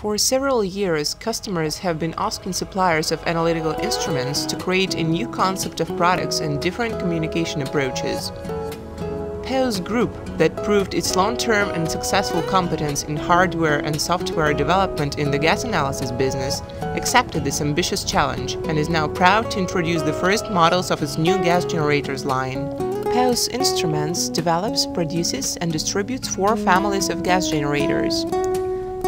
For several years, customers have been asking suppliers of analytical instruments to create a new concept of products and different communication approaches. PEUS Group, that proved its long-term and successful competence in hardware and software development in the gas analysis business, accepted this ambitious challenge and is now proud to introduce the first models of its new gas generators line. PEUS-Instruments develops, produces and distributes 4 families of gas generators.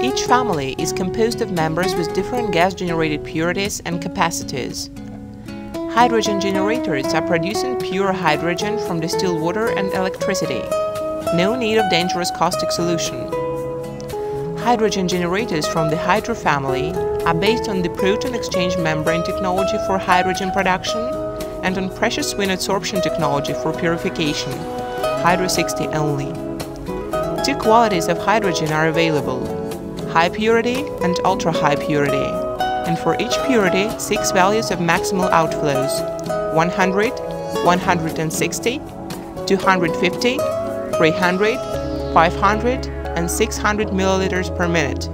Each family is composed of members with different gas-generated purities and capacities. Hydrogen generators are producing pure hydrogen from distilled water and electricity. No need of dangerous caustic solution. Hydrogen generators from the Hydro family are based on the proton exchange membrane technology for hydrogen production and on precious wind adsorption technology for purification, Hydro 60 only. 2 qualities of hydrogen are available: high purity and ultra-high purity, and for each purity 6 values of maximal outflows: 100, 160, 250, 300, 500 and 600 milliliters per minute.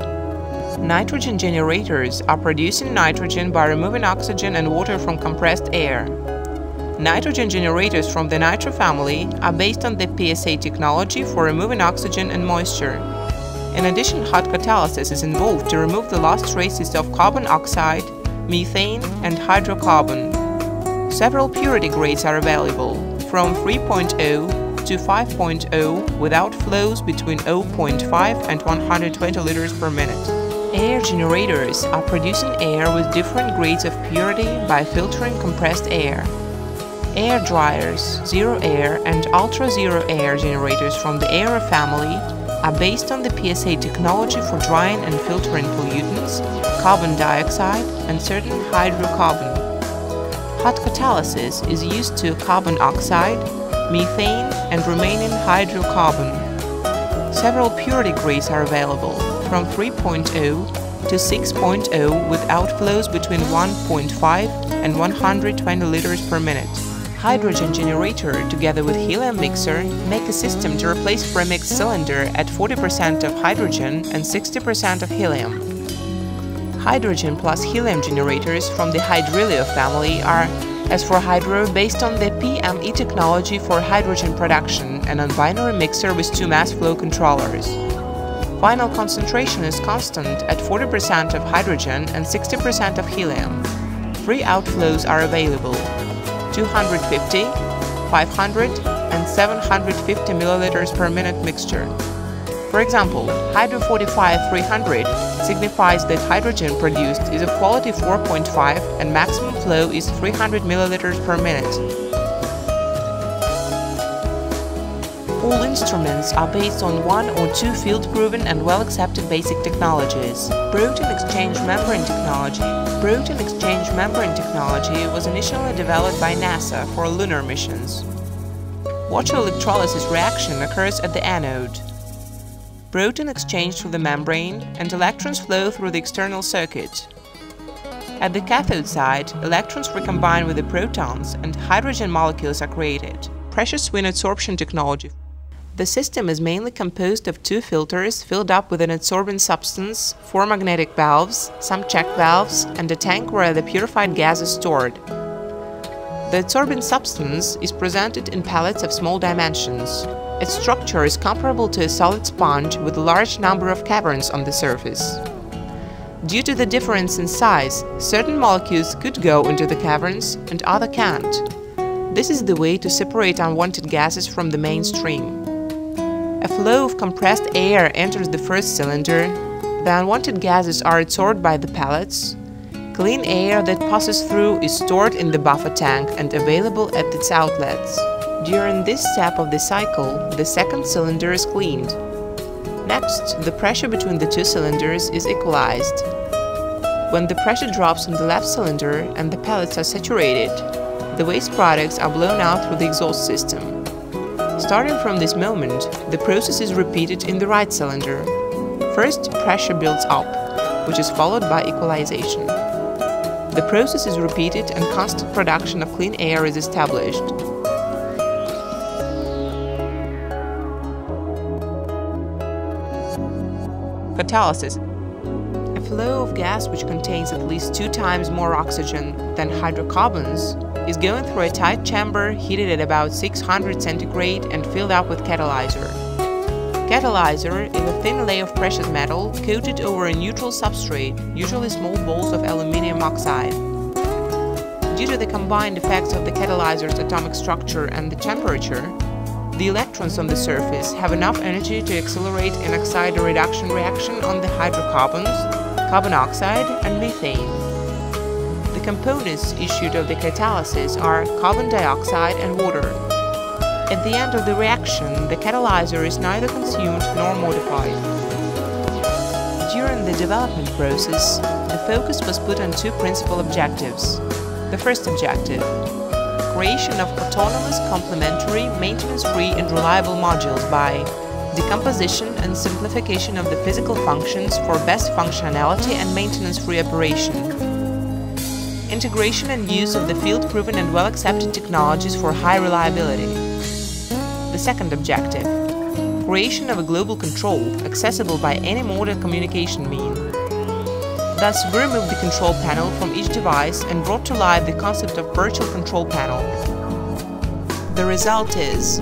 Nitrogen generators are producing nitrogen by removing oxygen and water from compressed air. Nitrogen generators from the Nitro family are based on the PSA technology for removing oxygen and moisture. In addition, hot catalysis is involved to remove the last traces of carbon oxide, methane and hydrocarbon. Several purity grades are available, from 3.0 to 5.0 with outflows between 0.5 and 120 liters per minute. Air generators are producing air with different grades of purity by filtering compressed air. Air dryers, zero air and ultra-zero air generators from the Aero family are based on the PSA technology for drying and filtering pollutants, carbon dioxide and certain hydrocarbon. Hot catalysis is used to carbon oxide, methane and remaining hydrocarbon. Several purity grades are available, from 3.0 to 6.0 with outflows between 1.5 and 120 liters per minute. Hydrogen generator together with helium mixer make a system to replace premixed cylinder at 40% of hydrogen and 60% of helium. Hydrogen plus helium generators from the Hydrilio family are, as for hydro, based on the PME technology for hydrogen production and on binary mixer with 2 mass flow controllers. Final concentration is constant at 40% of hydrogen and 60% of helium. 3 outflows are available: 250, 500 and 750 milliliters per minute mixture. For example, Hydro 45 300 signifies that hydrogen produced is of quality 4.5 and maximum flow is 300 milliliters per minute. All instruments are based on 1 or 2 field-proven and well-accepted basic technologies. Proton exchange membrane technology. Proton exchange membrane technology was initially developed by NASA for lunar missions. Water electrolysis reaction occurs at the anode. Proton exchange through the membrane and electrons flow through the external circuit. At the cathode side, electrons recombine with the protons and hydrogen molecules are created. Precious wind adsorption technology. The system is mainly composed of 2 filters filled up with an adsorbent substance, 4 magnetic valves, some check valves, and a tank where the purified gas is stored. The adsorbent substance is presented in pellets of small dimensions. Its structure is comparable to a solid sponge with a large number of caverns on the surface. Due to the difference in size, certain molecules could go into the caverns and other can't. This is the way to separate unwanted gases from the mainstream. A flow of compressed air enters the first cylinder, the unwanted gases are adsorbed by the pellets. Clean air that passes through is stored in the buffer tank and available at its outlets. During this step of the cycle, the second cylinder is cleaned. Next, the pressure between the 2 cylinders is equalized. When the pressure drops on the left cylinder and the pellets are saturated, the waste products are blown out through the exhaust system. Starting from this moment, the process is repeated in the right cylinder. First, pressure builds up, which is followed by equalization. The process is repeated and constant production of clean air is established. Catalysis. flow of gas which contains at least 2 times more oxygen than hydrocarbons is going through a tight chamber heated at about 600 centigrade and filled up with catalyzer. Catalyzer is a thin layer of precious metal coated over a neutral substrate, usually small balls of aluminium oxide. Due to the combined effects of the catalyzer's atomic structure and the temperature, the electrons on the surface have enough energy to accelerate an oxide reduction reaction on the hydrocarbons, carbon oxide and methane. The components issued of the catalysis are carbon dioxide and water. At the end of the reaction, the catalyzer is neither consumed nor modified. During the development process, the focus was put on 2 principal objectives. The first objective: creation of autonomous, complementary, maintenance-free and reliable modules by decomposition and simplification of the physical functions for best functionality and maintenance-free operation. Integration and use of the field-proven and well-accepted technologies for high reliability. The second objective: creation of a global control accessible by any modern communication mean. Thus, we removed the control panel from each device and brought to life the concept of virtual control panel. The result is